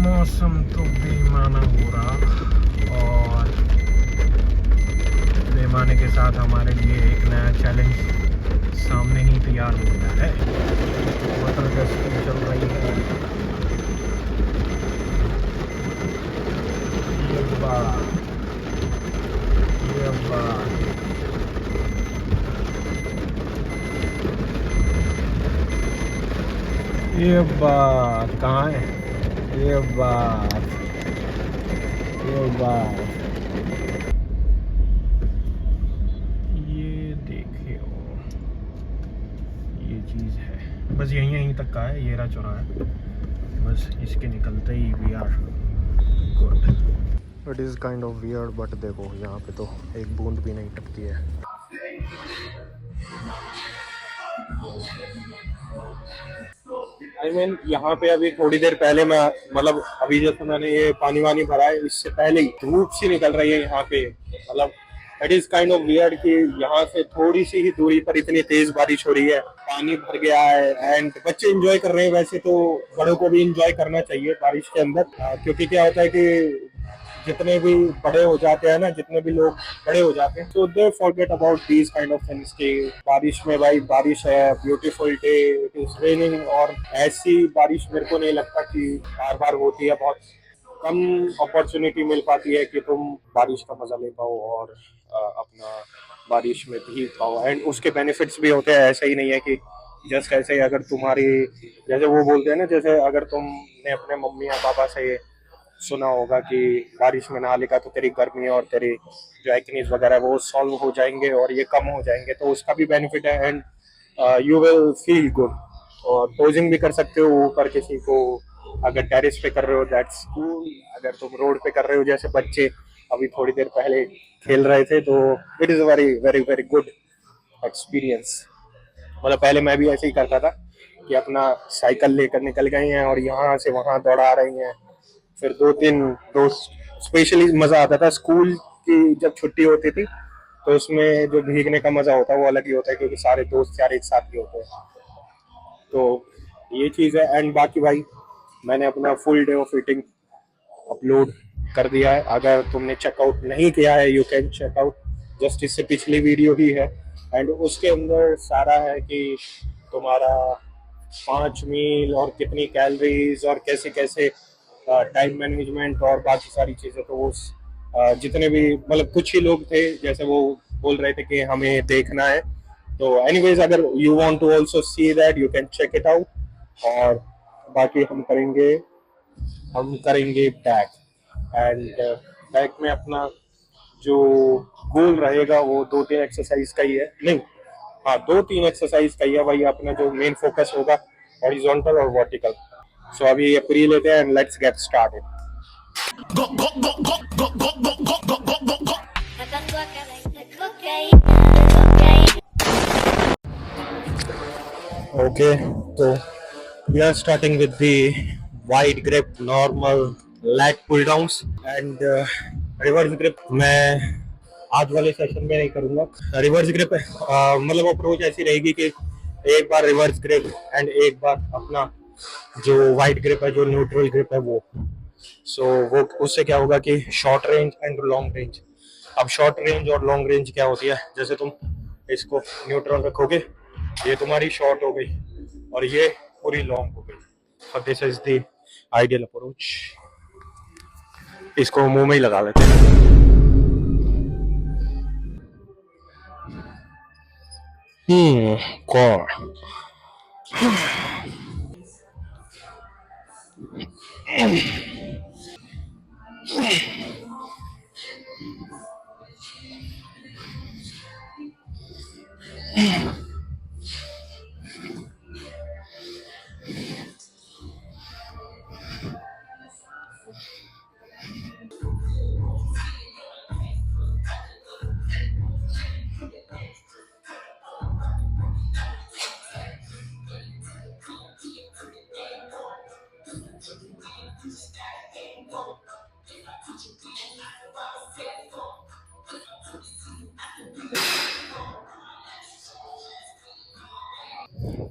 मौसम तो बेमाना हो रहा और बेमाने के साथ हमारे लिए एक नया चैलेंज सामने ही तैयार हो गया है। वाटर गश्ती चल रही है। ये बात ये बात कहाँ है? ये बात ये देखिए, ये चीज़ है। बस यहीं तक का है, ये रहा चौराहा है। बस इसके निकलते ही we are good. It is kind of weird but देखो यहाँ पे तो एक बूंद भी नहीं टपकी है। यहाँ पे अभी थोड़ी देर पहले मैं मतलब अभी जैसे मैंने ये पानी वानी भरा है, इससे पहले ही धूप सी निकल रही है यहाँ पे। मतलब it is kind of weird कि यहाँ से थोड़ी सी ही दूरी पर इतनी तेज बारिश हो रही है, पानी भर गया है एंड बच्चे एंजॉय कर रहे हैं। वैसे तो बड़ों को भी एंजॉय करना चाहिए बारिश के अंदर, क्योंकि क्या होता है कि जितने भी बड़े हो जाते हैं ना, जितने भी लोग बड़े हो जाते हैं, तो they forget about these kind of things कि बारिश में भाई बारिश है, beautiful day, it is raining. और ऐसी बारिश मेरे को नहीं लगता कि बार बार होती है। बहुत कम अपॉर्चुनिटी मिल पाती है कि तुम बारिश का मजा ले पाओ और अपना बारिश में भीग पाओ। एंड उसके बेनिफिट्स भी होते हैं। ऐसा ही नहीं है कि जस्ट ऐसे ही अगर तुम्हारी, जैसे वो बोलते हैं ना, जैसे अगर तुमने अपने मम्मी या पापा से सुना होगा कि बारिश में नहा लेगा तो तेरी गर्मी और तेरी जो एक्नीज वगैरह वो सॉल्व हो जाएंगे और ये कम हो जाएंगे, तो उसका भी बेनिफिट है। And you will feel good. और पोजिंग भी कर सकते हो ऊपर किसी को, अगर टेरिस पे कर रहे हो दैट्स कूल। अगर तुम रोड पे कर रहे हो जैसे बच्चे अभी थोड़ी देर पहले खेल रहे थे, तो it is very very very good experience. मतलब पहले मैं भी ऐसे ही करता था कि अपना साइकिल लेकर निकल गए हैं और यहाँ से वहाँ दौड़ा रही हैं। फिर 2-3 दोस्त, स्पेशली मजा आता था स्कूल की जब छुट्टी होती थी, तो उसमें जो भीगने का मजा होता है वो अलग ही होता है, क्योंकि सारे दोस्त यार एक साथ ही होते हैं। तो ये चीज़ है। एंड बाकी भाई मैंने अपना full day of eating upload कर दिया है। अगर तुमने चेकआउट नहीं किया है यू कैन चेकआउट, जस्ट इससे पिछली वीडियो ही है। एंड उसके अंदर सारा है कि तुम्हारा 5 मील और कितनी कैलोरीज और कैसे कैसे टाइम मैनेजमेंट और बाकी सारी चीज़ें। तो वो जितने भी मतलब कुछ ही लोग थे जैसे वो बोल रहे थे कि हमें देखना है। तो एनीवेज अगर you want to also see that you can check it out. और बाकी हम करेंगे बैक। एंड बैक में अपना जो गोल रहेगा वो 2-3 एक्सरसाइज का ही है, नहीं हाँ 2-3 एक्सरसाइज का ही है। वही अपना जो मेन फोकस होगा हॉरिजॉन्टल और वर्टिकल। सो अभी ये प्री लेते हैं and let's get started. Okay, तो we are starting with the wide grip normal leg pull downs and reverse grip मैं आज वाले सेशन में नहीं करूंगा। रिवर्स ग्रिप मतलब अप्रोच ऐसी रहेगी कि एक बार रिवर्स ग्रिप एंड एक बार अपना जो वाइड ग्रिप है, जो न्यूट्रल ग्रिप है वो। सो वो उससे क्या होगा कि short range and long range. अब शॉर्ट रेंज और लॉन्ग रेंज क्या होती है, जैसे तुम इसको न्यूट्रल रखोगे, ये तुम्हारी शॉर्ट हो गई और ये पूरी लॉन्ग हो गई। So this is the ideal approach. इसको मुंह में ही लगा लेते हैं। कौन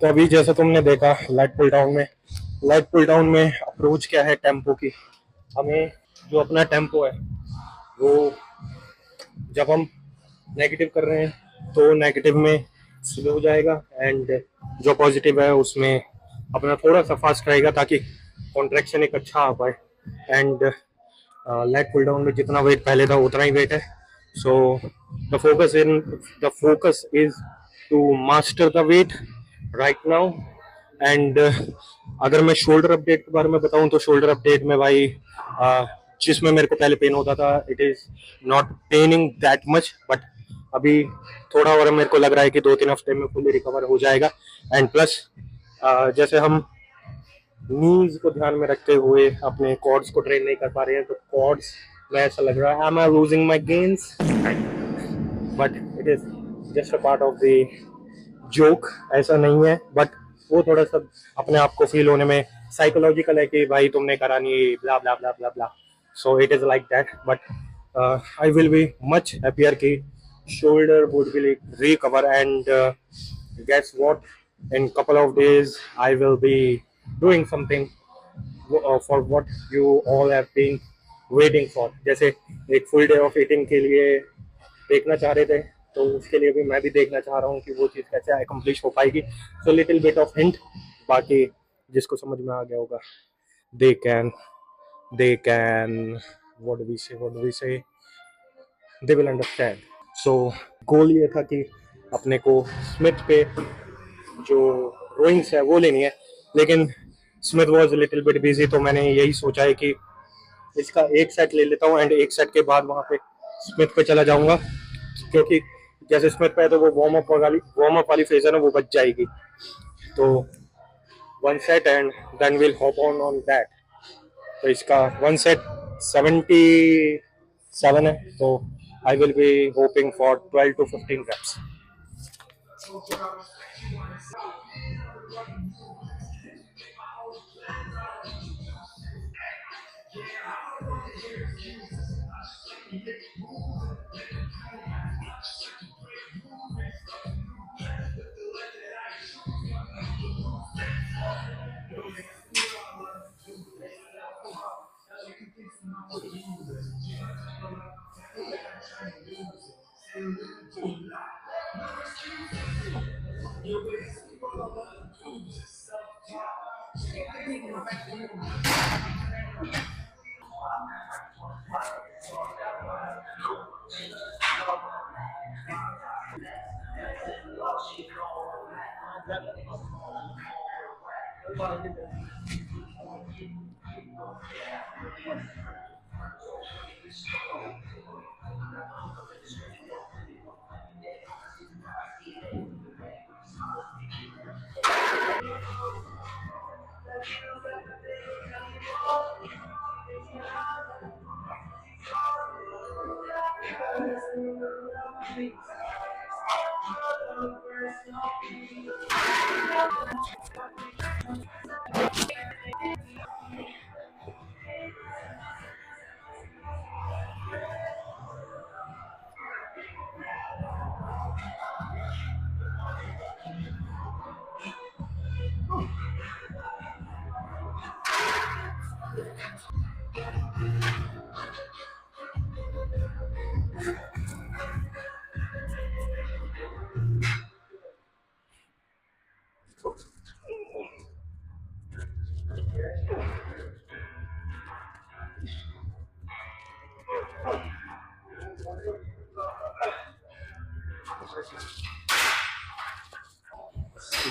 तो अभी जैसे तुमने देखा लाइट पुल डाउन में अप्रोच क्या है टेम्पो की। हमें जो अपना टेम्पो है वो जब हम नेगेटिव कर रहे हैं तो नेगेटिव में स्लो हो जाएगा, एंड जो पॉजिटिव है उसमें अपना थोड़ा सा फास्ट रहेगा ताकि कॉन्ट्रैक्शन एक अच्छा आ पाए। एंड लेग पुल डाउन में जितना वेट पहले था उतना ही वेट है। So the focus is to master the weight right now. And अगर मैं शोल्डर अपडेट के बारे में बताऊं तो शोल्डर अपडेट में भाई जिसमें मेरे को पहले पेन होता था it is not paining that much, but अभी थोड़ा और मेरे को लग रहा है कि 2-3 हफ्ते में फुली रिकवर हो जाएगा। एंड प्लस जैसे हम नीज को ध्यान में रखते हुए अपने कॉर्ड्स को ट्रेन नहीं कर पा रहे हैं तो कॉर्ड्स में ऐसा लग रहा है am I losing my gains, but it is just a part of the joke. ऐसा नहीं है, बट वो थोड़ा सा अपने आप को फील होने में साइकोलॉजिकल है कि भाई तुमने करा नहीं blah blah blah blah blah. So it is like that, but I will be much happier कि shoulder would be recover, and guess what, in couple of days I will be doing something for what you all have been waiting for। जैसे एक full day of eating के लिए देखना चाह रहे थे तो उसके लिए भी मैं भी देखना चाह रहा हूँ कि वो चीज़ कैसे अकम्प्लिश हो पाएगी। So little bit of hint, बाकी जिसको समझ में आ गया होगा they can what do we say they will understand. सो गोल ये था कि अपने को स्मिथ पे जो रोइंग्स है वो लेनी है, लेकिन Smith was little bit busy, तो मैंने यही सोचा है कि इसका एक सेट ले लेता हूँ एंड एक सेट के बाद वहाँ पे स्मिथ पे चला जाऊँगा, क्योंकि जैसे स्मिथ पे है तो वो वार्म अप वाली फेज है ना वो बच जाएगी। तो 1 set and then will hop on that. तो इसका 1 सेट 77 है, तो I will be hoping for 12 to 15 reps.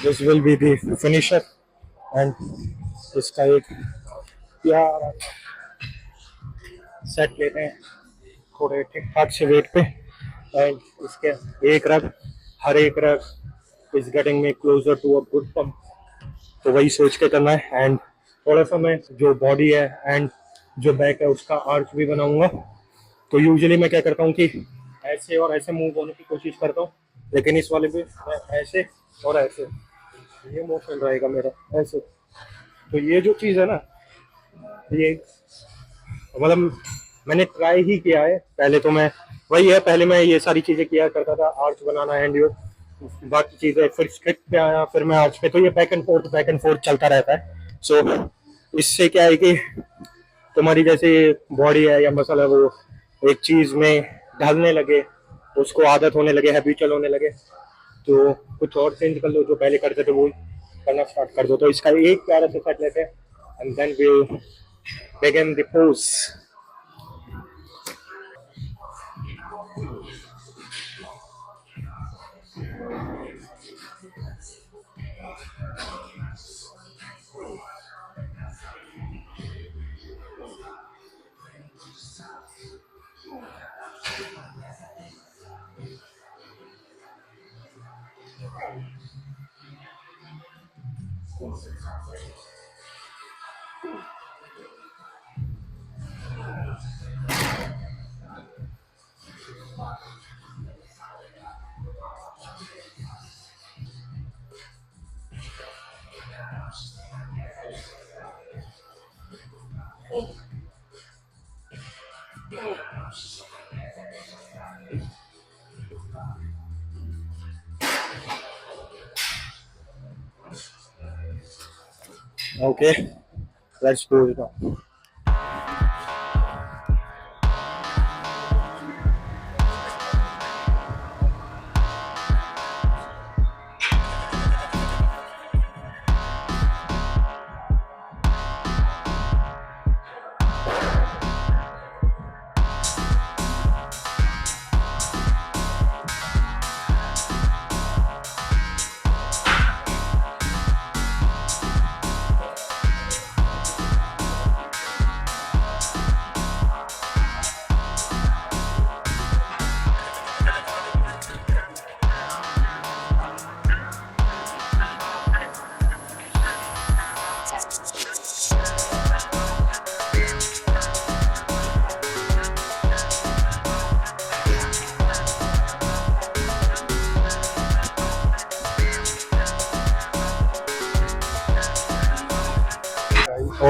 This will be the finisher, and इसका एक प्यारा सेट लेते हैं थोड़े ठीक ठाक से वेट पे, एंड इसके हर एक rep is getting me closer to a good pump. तो वही सोच के करना है, एंड थोड़ा सा मैं जो बॉडी है एंड जो बैक है उसका आर्च भी बनाऊंगा। तो यूजुअली मैं क्या करता हूँ कि ऐसे और ऐसे मूव होने की कोशिश करता हूँ, लेकिन इस वाले पे मैं ऐसे और ऐसे, ये मोशन रहेगा मेरा ऐसे। तो ये जो चीज़ है ना, ये मतलब मैंने ट्राई ही किया है। पहले तो मैं वही है, पहले मैं ये सारी चीज़ें किया करता था, आर्च बनाना एंड बाकी चीजें फिर स्ट्रिक्ट पे आया, फिर मैं आर्च पे, तो ये बैक एंड फोर्थ चलता रहता है। सो इससे क्या है कि तुम्हारी जैसे बॉडी है या मसल है वो एक चीज में ढलने लगे, उसको आदत होने लगे, हैबिचुअल होने लगे, तो कुछ और चेंज कर लो, जो पहले करते थे वो करना स्टार्ट कर दो। तो इसका एक प्यारा से सेट लेते हैं and then we begin the pose. Okay, let's do it now.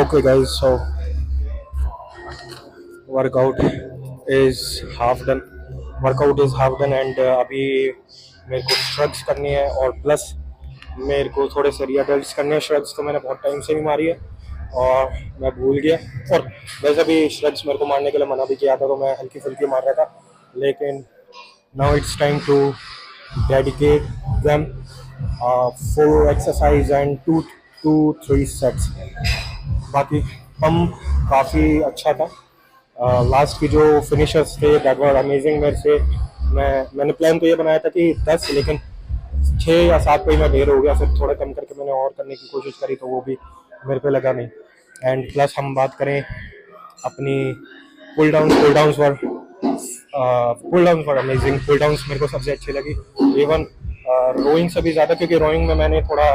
Okay, guys, so workout is half done, workout is half done and अभी मेरे को श्रग्स करनी है और प्लस मेरे को थोड़े से रियडल्स करने हैं। श्रग्स तो मैंने बहुत टाइम से नहीं मारी है और मैं भूल गया, और वैसे भी श्रग्स मेरे को मारने के लिए मना भी किया था, तो मैं हल्की फुल्की मार रहा था, लेकिन now it's time to dedicate them 4 exercise and 2 to 3 sets. बाकी पंप काफ़ी अच्छा था, लास्ट की जो फिनिशर्स थे दैट वाज अमेजिंग। मेरे से मैंने प्लान तो ये बनाया था कि 10, लेकिन 6 या 7 पे ही मैं ढेर हो गया, फिर थोड़ा कम करके मैंने और करने की कोशिश करी तो वो भी मेरे पे लगा नहीं। एंड प्लस हम बात करें अपनी pull downs for amazing, pull downs मेरे को सबसे अच्छी लगी, इवन रोइंग से भी ज़्यादा, क्योंकि रोइंग में मैंने थोड़ा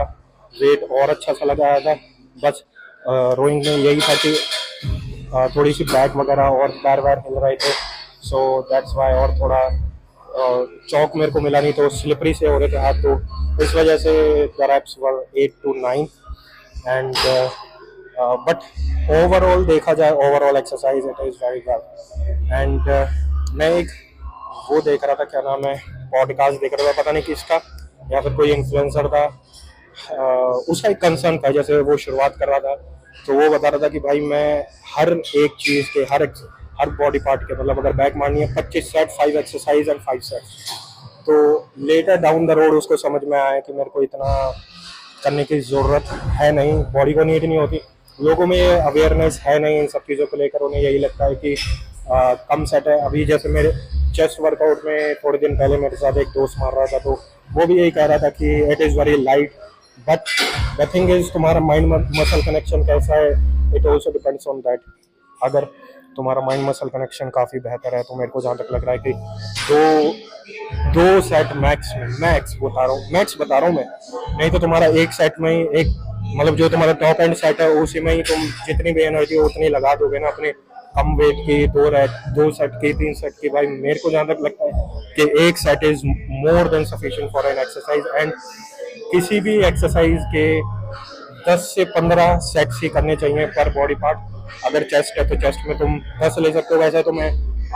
वेट और अच्छा सा लगाया था। बस रोइंग में यही था कि थोड़ी सी बैक वगैरह और पैर वैर हिल रहे थे, सो दैट्स वाई, और थोड़ा चौक मेरे को मिला नहीं तो स्लिपरी से हो रहे थे हाथ, तो इस वजह से the reps were 8 to 9 and but overall देखा जाए, overall exercise it is very well. And मैं एक वो देख रहा था, क्या नाम है, पॉडकास्ट देख रहा था, पता नहीं किसका, या फिर कोई इन्फ्लुएंसर था, उसका एक कंसर्न था, जैसे वो शुरुआत कर रहा था तो वो बता रहा था कि भाई मैं हर एक चीज़ के हर बॉडी पार्ट के, मतलब अगर बैक मारनी है 25 सेट, 5 एक्सरसाइज एंड 5 सेट्स, तो लेटर डाउन द रोड उसको समझ में आया कि मेरे को इतना करने की ज़रूरत है नहीं, बॉडी को नीड नहीं होती, लोगों में अवेयरनेस है नहीं इन सब चीज़ों को लेकर, उन्हें यही लगता है कि कम सेट है। अभी जैसे मेरे चेस्ट वर्कआउट में थोड़े दिन पहले मेरे साथ एक दोस्त मार रहा था, तो वो भी यही कह रहा था कि it is very light, but the thing is तुम्हारा माइंड मसल कनेक्शन कैसा है, it also depends on that. अगर तुम्हारा माइंड मसल कनेक्शन काफ़ी बेहतर है तो मेरे को जहाँ तक लग रहा है कि दो सेट मैक्स बता रहा हूँ मैं, नहीं तो तुम्हारा एक सेट में ही एक, मतलब जो तुम्हारा टॉप एंड सेट है उसी में ही तुम जितनी भी एनर्जी उतनी लगा दोगे ना अपने कम वेट की, 2 सेट की, 3 सेट की। भाई मेरे को जहाँ तक लगता है कि एक set is more than sufficient for an exercise, and किसी भी एक्सरसाइज के 10 से 15 सेट्स ही करने चाहिए पर बॉडी पार्ट। अगर चेस्ट है तो चेस्ट में तुम 10 ले सकते हो, वैसे तो मैं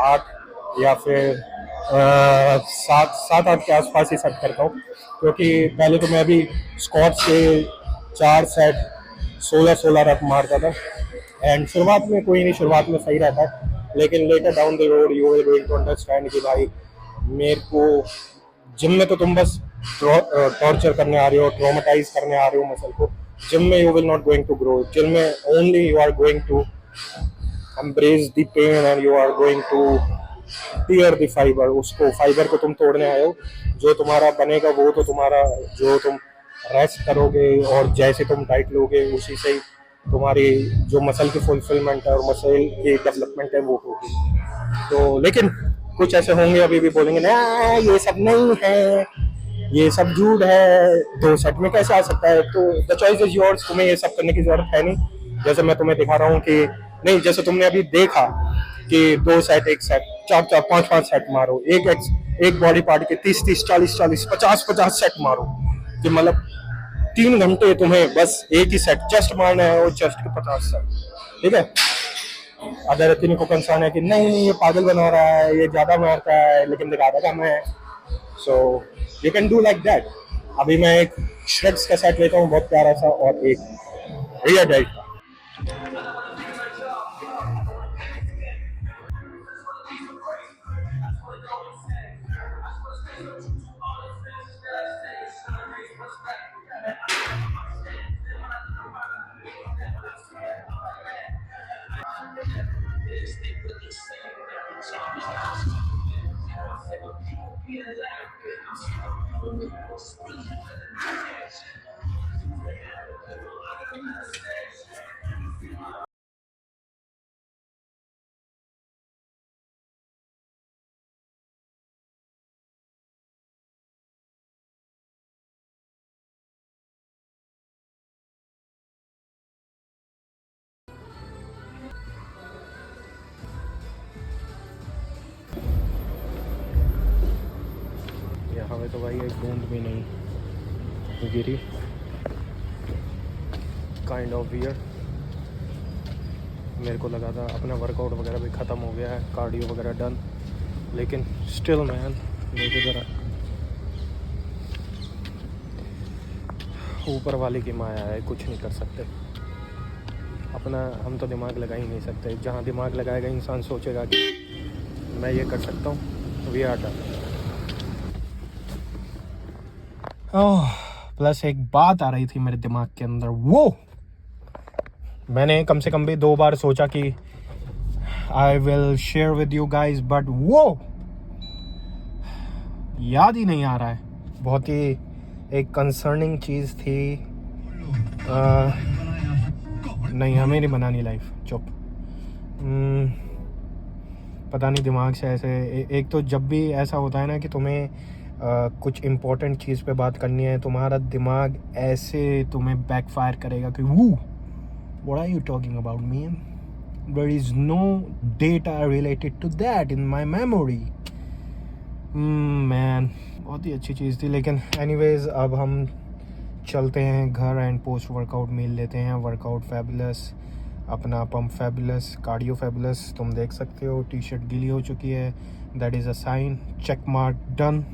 8 या फिर सात आठ के आसपास ही सेट करता हूँ, क्योंकि पहले तो मैं अभी स्क्वाट से 4 सेट 16-16 रफ मारता था। एंड शुरुआत में कोई नहीं, शुरुआत में सही रहता है, लेकिन later down the road you will going to understand कि भाई मेरे को जिम में तो तुम बस टॉर्चर करने आ रहे हो, ट्रॉमेटाइज करने आ रहे हो मसल को। जिम में you will not going to grow, gym में only you are going to embrace the pain and you are going to tear the fiber। उसको फाइबर को तुम तोड़ने आए हो, जो तुम्हारा बनेगा वो तो तुम्हारा, जो तुम रेस्ट करोगे और जैसे तुम डाइट लोगे उसी से ही तुम्हारी जो मसल की फुलफिलमेंट है और मसल की डेवलपमेंट है वो होगी। तो लेकिन कुछ ऐसे होंगे अभी भी बोलेंगे ना ये सब नहीं है, ये सब झूठ है, 2 सेट में कैसे आ सकता है। तो द चॉइस इज योर्स, तुम्हें ये सब करने की जरूरत है नहीं। जैसे मैं तुम्हें दिखा रहा हूँ कि नहीं, जैसे तुमने अभी देखा कि 2 सेट 1 सेट 4-4 5-5 सेट मारो, एक बॉडी पार्ट के 30-30 40-40 50-50 सेट मारो, कि मतलब 3 घंटे तुम्हें बस एक ही सेट चेस्ट मारना है और चेस्ट के 50 सेट। ठीक है, अगर किन्हीं को कंसर्न है कि नहीं ये पागल बना रहा है, ये ज्यादा मारता है लेकिन दिखाता कम है, so you can do like that. अभी मैं एक श्रेड्स का सेट लेता हूँ बहुत प्यारा सा, और एक रियर डेल्ट का। यहाँ पे तो भाई एक बूंद भी नहीं गिरी, काइंड ऑफ वियर। मेरे को लगा था अपना वर्कआउट वगैरह भी ख़त्म हो गया है, कार्डियो वगैरह डन, लेकिन स्टिल मैन देखो ज़रा, ऊपर वाले की माया है, कुछ नहीं कर सकते। अपना हम तो दिमाग लगा ही नहीं सकते। जहाँ दिमाग लगाएगा इंसान सोचेगा कि मैं ये कर सकता हूँ, वी आर डन। प्लस एक बात आ रही थी मेरे दिमाग के अंदर, वो मैंने कम से कम भी 2 बार सोचा कि I will share with you guys, but वो याद ही नहीं आ रहा है। बहुत ही एक कंसर्निंग चीज़ थी। नहीं, हमें नहीं बनानी लाइफ, चुप। पता नहीं दिमाग से ऐसे एक तो जब भी ऐसा होता है ना कि तुम्हें कुछ इम्पोर्टेंट चीज़ पे बात करनी है, तुम्हारा दिमाग ऐसे तुम्हें बैकफायर करेगा कि वो what are you talking about man, there is no data related to that in my memory. Man बहुत ही अच्छी चीज़ थी। लेकिन एनीवेज अब हम चलते हैं घर एंड पोस्ट वर्कआउट मील लेते हैं। वर्कआउट फैबुलस, अपना पंप फैबुलस, कार्डियो फैबुलस, तुम देख सकते हो टी शर्ट गीली हो चुकी है, that is a sign, check mark, done.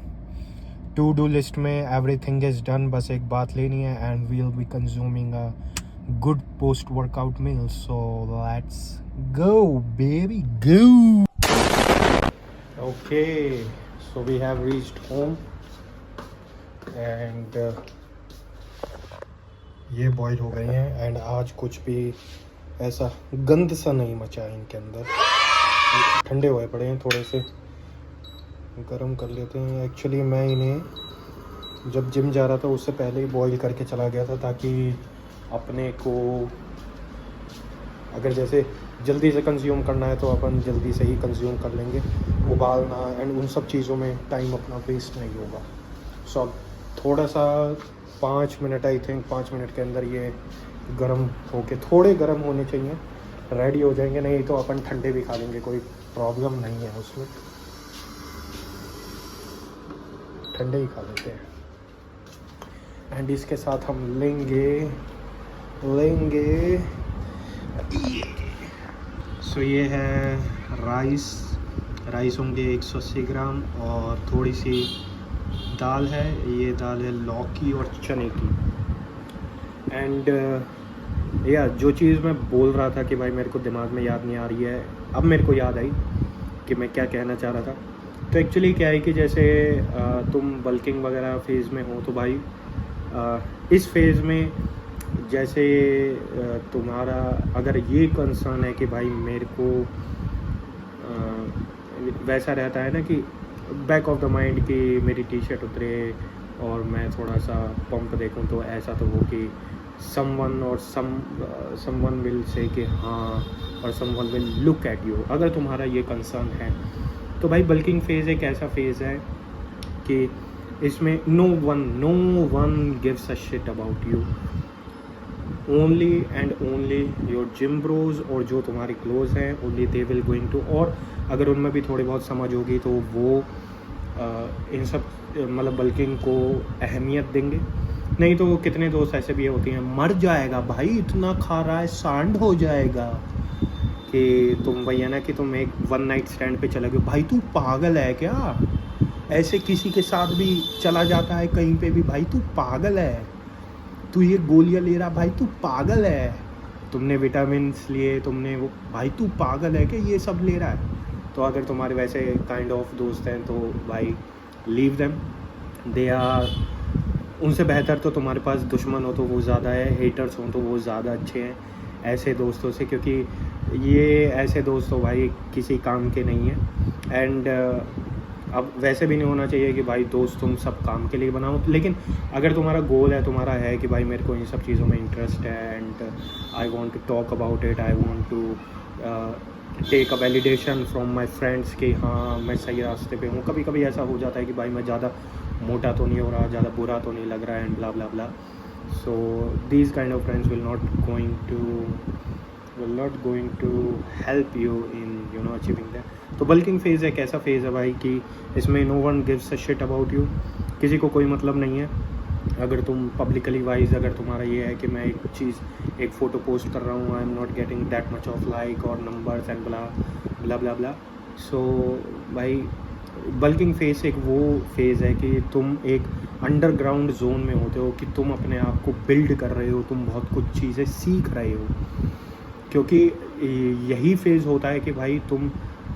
To do list में एवरीथिंग इज़ डन, बस एक बात लेनी है and we will be consuming a good post workout meal, so let's go baby go. Okay, so we have reached home and ये boil हो गए हैं एंड आज कुछ भी ऐसा गंद सा नहीं मचा है इनके अंदर। ठंडे हुए पड़े हैं, थोड़े से गरम कर लेते हैं। एक्चुअली मैं इन्हें जब जिम जा रहा था उससे पहले ही बॉईल करके चला गया था, ताकि अपने को अगर जैसे जल्दी से कंज्यूम करना है तो अपन जल्दी से ही कंज्यूम कर लेंगे, उबालना एंड उन सब चीज़ों में टाइम अपना वेस्ट नहीं होगा। सो अब थोड़ा सा 5 मिनट, आई थिंक 5 मिनट के अंदर ये गर्म होके, थोड़े गर्म होने चाहिए, रेडी हो जाएंगे। नहीं तो अपन ठंडे भी खा लेंगे, कोई प्रॉब्लम नहीं है उसमें, ठंडे ही खा लेते हैं। एंड इसके साथ हम लेंगे सो ये है राइस राइस होंगे 180 ग्राम और थोड़ी सी दाल है, ये दाल है लौकी और चने की। एंड या जो चीज़ मैं बोल रहा था कि भाई मेरे को दिमाग में याद नहीं आ रही है, अब मेरे को याद आई कि मैं क्या कहना चाह रहा था। तो एक्चुअली क्या है कि जैसे तुम बल्किंग वगैरह फेज़ में हो तो भाई इस फेज़ में जैसे तुम्हारा अगर ये कंसर्न है कि भाई मेरे को वैसा रहता है ना कि बैक ऑफ द माइंड कि मेरी टी शर्ट उतरे और मैं थोड़ा सा पंप देखूं, तो ऐसा तो हो कि समवन और समवन विल से कि हाँ, और someone will look at you. अगर तुम्हारा ये कंसर्न है तो भाई बल्किंग फेज़ एक ऐसा फेज़ है कि इसमें no one gives a shit about you, only and only your gym bros और जो तुम्हारे क्लोज हैं, only they will going to. और अगर उनमें भी थोड़ी बहुत समझ होगी तो वो इन सब मतलब बल्किंग को अहमियत देंगे। नहीं तो कितने दोस्त ऐसे भी होती हैं, मर जाएगा भाई इतना खा रहा है, सांड हो जाएगा, कि तुम भैया ना कि तुम एक वन नाइट स्टैंड पे चले गए, भाई तू पागल है क्या, ऐसे किसी के साथ भी चला जाता है कहीं पे भी, भाई तू पागल है, तू ये गोलियां ले रहा, भाई तू पागल है, तुमने विटामिन्स लिए, तुमने वो, भाई तू पागल है कि ये सब ले रहा है। तो अगर तुम्हारे वैसे काइंड ऑफ दोस्त हैं तो भाई लीव देम, दे आर, उनसे बेहतर तो तुम्हारे पास दुश्मन हो तो वो ज़्यादा है, हेटर्स हों तो वो ज़्यादा अच्छे हैं ऐसे दोस्तों से, क्योंकि ये ऐसे दोस्त तो भाई किसी काम के नहीं है। एंड अब वैसे भी नहीं होना चाहिए कि भाई दोस्त तुम सब काम के लिए बनाओ, लेकिन अगर तुम्हारा गोल है, तुम्हारा है कि भाई मेरे को इन सब चीज़ों में इंटरेस्ट है and I want to talk about it, I want to take a validation from my friends कि हाँ मैं सही रास्ते पे हूँ। कभी कभी ऐसा हो जाता है कि भाई मैं ज़्यादा मोटा तो नहीं हो रहा, ज़्यादा बुरा तो नहीं लग रहा है and blah blah blah. So these kind of friends will not going to help you in achieving that. तो बल्किंग फेज़ एक ऐसा फेज़ है भाई कि इसमें no one gives a shit about you, किसी को कोई मतलब नहीं है। अगर तुम पब्लिकली वाइज अगर तुम्हारा ये है कि मैं एक चीज़, एक फ़ोटो पोस्ट कर रहा हूँ, I am not getting that much of like और numbers and blah blah blah blah. सो भाई बल्किंग फेज़ एक वो फेज़ है कि तुम एक अंडरग्राउंड जोन में होते हो, कि तुम अपने आप को बिल्ड कर रहे हो, तुम बहुत कुछ चीज़ें सीख रहे हो, क्योंकि यही फेज़ होता है कि भाई तुम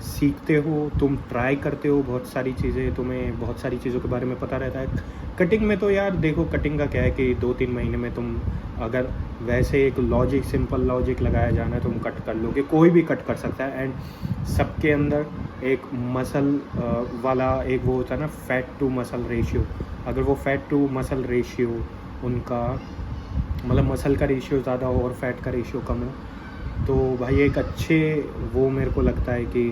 सीखते हो, तुम ट्राई करते हो बहुत सारी चीज़ें, तुम्हें बहुत सारी चीज़ों के बारे में पता रहता है। कटिंग में तो यार देखो, कटिंग का क्या है कि 2-3 महीने में तुम अगर वैसे एक लॉजिक, सिंपल लॉजिक लगाया जाना है, तुम कट कर लोगे, कोई भी कट कर सकता है। एंड सबके अंदर एक मसल वाला एक वो होता है ना, फैट टू मसल रेशियो, अगर वो फैट टू मसल रेशियो उनका मतलब मसल का रेशियो ज़्यादा हो और फैट का रेशियो कम हो, तो भाई एक अच्छे वो मेरे को लगता है कि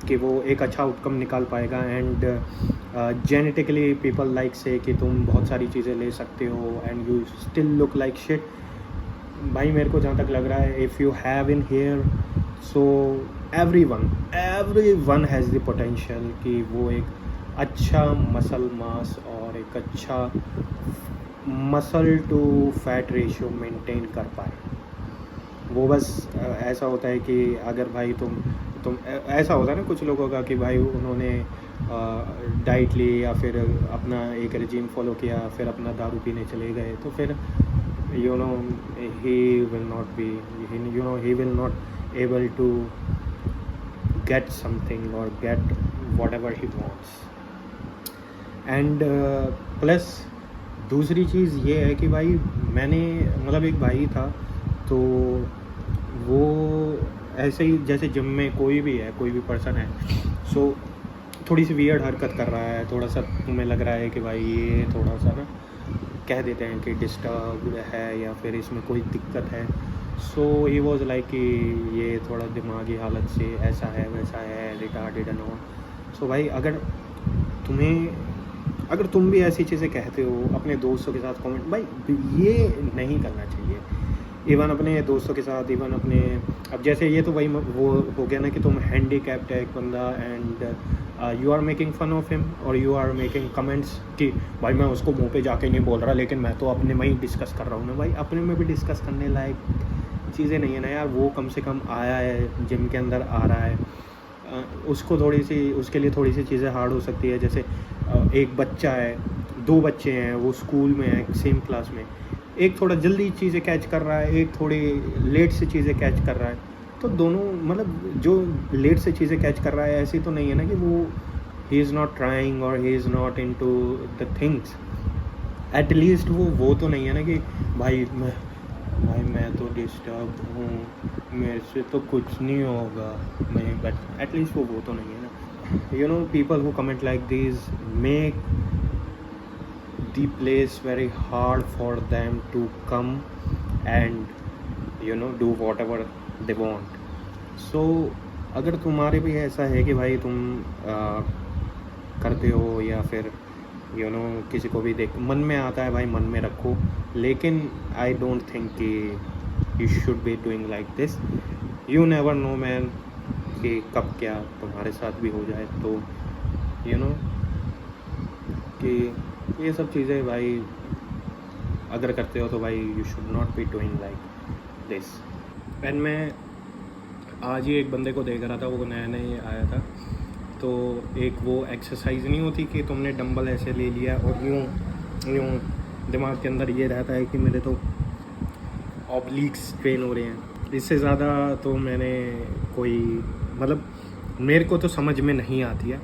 कि वो एक अच्छा आउटकम निकाल पाएगा। एंड जेनेटिकली पीपल लाइक से कि तुम बहुत सारी चीज़ें ले सकते हो and you still look like shit. भाई मेरे को जहाँ तक लग रहा है, if you have in here, so every one has the potential कि वो एक अच्छा मसल मास और एक अच्छा muscle to fat ratio maintain कर पाए। वो बस ऐसा होता है कि अगर भाई तुम ऐसा होता है ना कुछ लोगों का कि भाई उन्होंने डाइट ली या फिर अपना एक रेजिम फॉलो किया, फिर अपना दारू पीने चले गए, तो फिर he will not able to get something और get what ever he wants. And plus दूसरी चीज़ ये है कि भाई मैंने मतलब एक भाई था, तो वो ऐसे ही जैसे जिम में कोई भी पर्सन है, सो थोड़ी सी वियर्ड हरकत कर रहा है, थोड़ा सा तुम्हें लग रहा है कि भाई ये थोड़ा सा ना कह देते हैं कि डिस्टर्ब है या फिर इसमें कोई दिक्कत है। सो ही वॉज लाइक कि ये थोड़ा दिमागी हालत से ऐसा है वैसा है, रिटार्डेड एंड ऑल। सो भाई अगर तुम भी ऐसी चीज़ें कहते हो अपने दोस्तों के साथ कमेंट, भाई ये नहीं करना चाहिए। इवन अपने दोस्तों के साथ, इवन अपने, अब जैसे ये तो वही वो हो गया ना कि तुम हैंडीकैप्ड है एक बंदा and you are making fun of him और यू आर मेकिंग कमेंट्स कि भाई मैं उसको मुंह पे जाके नहीं बोल रहा, लेकिन मैं तो अपने में ही डिस्कस कर रहा हूँ ना। भाई अपने में भी डिस्कस करने लायक चीज़ें नहीं है ना यार, वो कम से कम आया है, जिम के अंदर आ रहा है, उसको थोड़ी सी, उसके लिए थोड़ी सी चीज़ें हार्ड हो सकती है। जैसे एक बच्चा है, 2 बच्चे हैं, वो स्कूल में हैं सेम क्लास में, एक थोड़ा जल्दी चीज़ें कैच कर रहा है, एक थोड़ी लेट से चीज़ें कैच कर रहा है, तो दोनों मतलब जो लेट से चीज़ें कैच कर रहा है, ऐसी तो नहीं है ना कि वो ही इज़ नॉट ट्राइंग और he is not into the things. At least वो तो नहीं है ना कि भाई मैं तो डिस्टर्ब हूँ, मेरे से तो कुछ नहीं होगा, मैं, बट एटलीस्ट वो तो नहीं है ना। You know, people who comment like this make the place very hard for them to come and you know do what ever they want. So अगर तुम्हारे भी ऐसा है कि भाई तुम करते हो या फिर यू नो किसी को भी देख मन में आता है, भाई मन में रखो, लेकिन आई डोंट थिंक कि you should be doing like this. You never know man कि कब क्या तुम्हारे साथ भी हो जाए। तो यू नो कि ये सब चीज़ें भाई अगर करते हो तो भाई you should not be doing like this. And मैं आज ही एक बंदे को देख रहा था, वो नया नया आया था, तो एक वो एक्सरसाइज नहीं होती कि तुमने डंबल ऐसे ले लिया और यूँ दिमाग के अंदर ये रहता है कि मेरे तो ऑब्लिक्स ट्रेन हो रहे हैं। इससे ज़्यादा तो मैंने कोई मतलब मेरे को तो समझ में नहीं आती है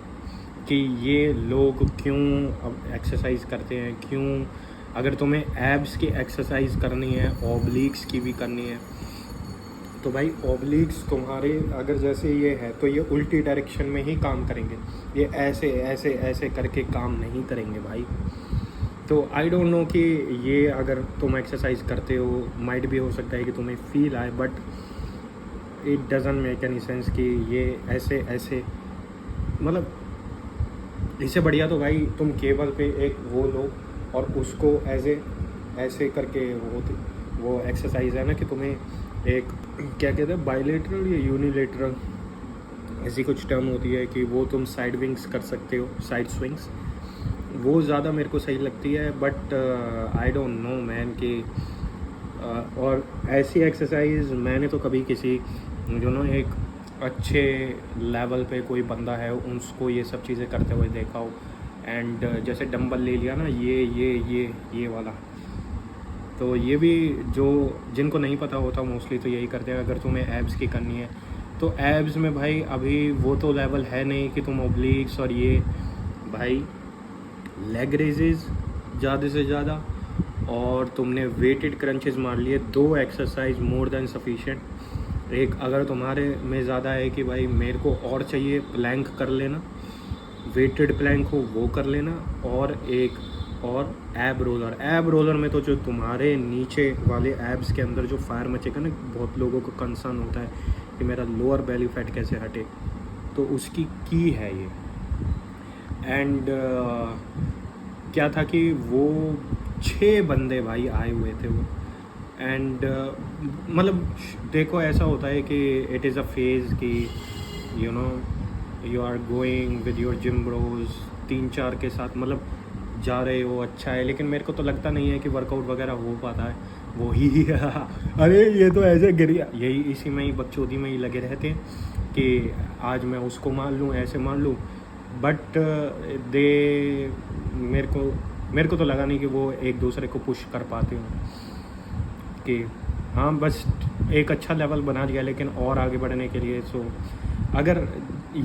कि ये लोग क्यों अब एक्सरसाइज करते हैं, क्यों। अगर तुम्हें एब्स की एक्सरसाइज करनी है, ऑब्लिक्स की भी करनी है, तो भाई ऑब्लिक्स तुम्हारे अगर जैसे ये है तो ये उल्टी डायरेक्शन में ही काम करेंगे, ये ऐसे ऐसे ऐसे करके काम नहीं करेंगे भाई। तो आई डोंट नो कि ये अगर तुम एक्सरसाइज करते हो, माइट भी हो सकता है कि तुम्हें फील आए, but it doesn't make any sense कि ये ऐसे ऐसे, मतलब इससे बढ़िया तो भाई तुम केबल पे एक वो लो और उसको ऐसे करके वो एक्सरसाइज है ना कि तुम्हें एक क्या कहते हैं बाइलेटरल या यूनिलेटरल ऐसी कुछ टर्म होती है कि वो तुम साइड विंग्स कर सकते हो, साइड स्विंग्स, वो ज़्यादा मेरे को सही लगती है। But I don't know man कि और ऐसी एक्सरसाइज मैंने तो कभी किसी जो नो एक अच्छे लेवल पे कोई बंदा है उसको ये सब चीज़ें करते हुए देखा हो। एंड जैसे डंबल ले लिया ना, ये वाला, तो ये भी जो जिनको नहीं पता होता मोस्टली तो यही करते हैं। अगर तुम्हें एब्स की करनी है तो एब्स में भाई अभी वो तो लेवल है नहीं कि तुम ओब्लिक्स और ये, भाई लेग रेजेस ज़्यादा से ज़्यादा, और तुमने वेटेड क्रंचेस मार लिए, 2 एक्सरसाइज मोर देन सफिशिएंट। एक अगर तुम्हारे में ज़्यादा है कि भाई मेरे को और चाहिए, प्लैंक कर लेना, वेटेड प्लैंक हो वो कर लेना, और एक और एब रोलर में तो जो तुम्हारे नीचे वाले एब्स के अंदर जो फायर मचेगा ना, बहुत लोगों को कंसर्न होता है कि मेरा लोअर बेली फैट कैसे हटे, तो उसकी की है ये। एंड क्या था कि वो 6 बंदे भाई आए हुए थे वो। एंड मतलब देखो ऐसा होता है कि इट इज़ अ फेज़ कि you know you are going with your gym bros 3-4 के साथ, मतलब जा रहे हो, अच्छा है, लेकिन मेरे को तो लगता नहीं है कि वर्कआउट वगैरह हो पाता है। वो ही अरे ये तो ऐसे गिरिया, यही इसी में ही बकचोदी में ही लगे रहते हैं कि आज मैं उसको मार लूँ, ऐसे मार लूँ, बट दे मेरे को तो लगा नहीं कि वो एक दूसरे को पुश कर पाते हों कि हाँ बस एक अच्छा लेवल बना लिया, लेकिन और आगे बढ़ने के लिए। सो अगर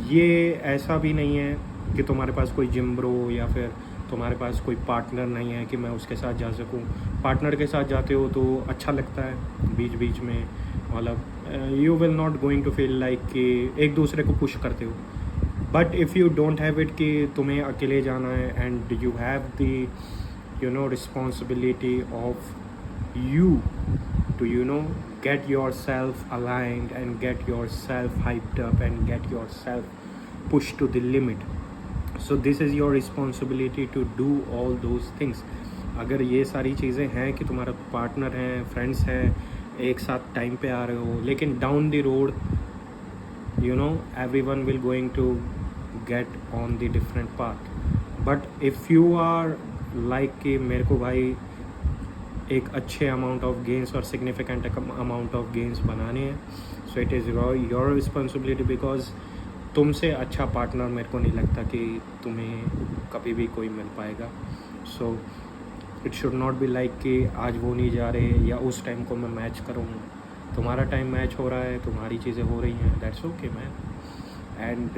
ये ऐसा भी नहीं है कि तुम्हारे पास कोई जिम ब्रो या फिर तुम्हारे पास कोई पार्टनर नहीं है कि मैं उसके साथ जा सकूं, पार्टनर के साथ जाते हो तो अच्छा लगता है बीच बीच में, मतलब you will not going to feel like कि एक दूसरे को पुश करते हो। But if you don't have it कि तुम्हें अकेले जाना है and you have the you know responsibility of you to get yourself aligned and get yourself hyped up and get yourself pushed to the limit, so this is your responsibility to do all those things। अगर ये सारी चीज़ें हैं कि तुम्हारा partner है, friends हैं, एक साथ टाइम पे आ रहे हो, लेकिन down the road everyone will going to get on the different path। but if you are like कि मेरे को भाई एक अच्छे अमाउंट ऑफ गेंस और सिग्निफिकेंट अमाउंट ऑफ गेंस बनाने हैं. So it is your responsibility, because तुमसे अच्छा पार्टनर मेरे को नहीं लगता कि तुम्हें कभी भी कोई मिल पाएगा. So it should not be like कि आज वो नहीं जा रहे या उस टाइम को मैं मैच करूँ. तुम्हारा टाइम मैच हो रहा है, तुम्हारी चीज़ें हो रही हैं, that's okay man. And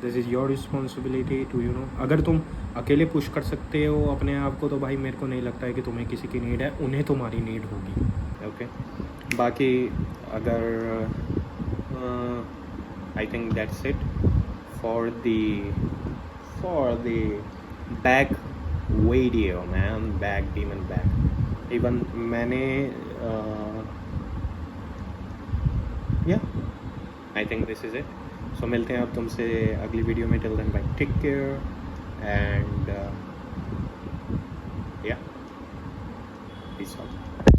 this is your responsibility to you know. अगर तुम अकेले पुश कर सकते हो अपने आप को, तो भाई मेरे को नहीं लगता है कि तुम्हें किसी की नीड है. उन्हें तुम्हारी नीड होगी. ओके. बाकी अगर I think that's it for the back video man. Back demon back. Even मैंने yeah I think this is it. So मिलते हैं अब तुमसे अगली वीडियो में. Till then bye, take care and yeah peace out.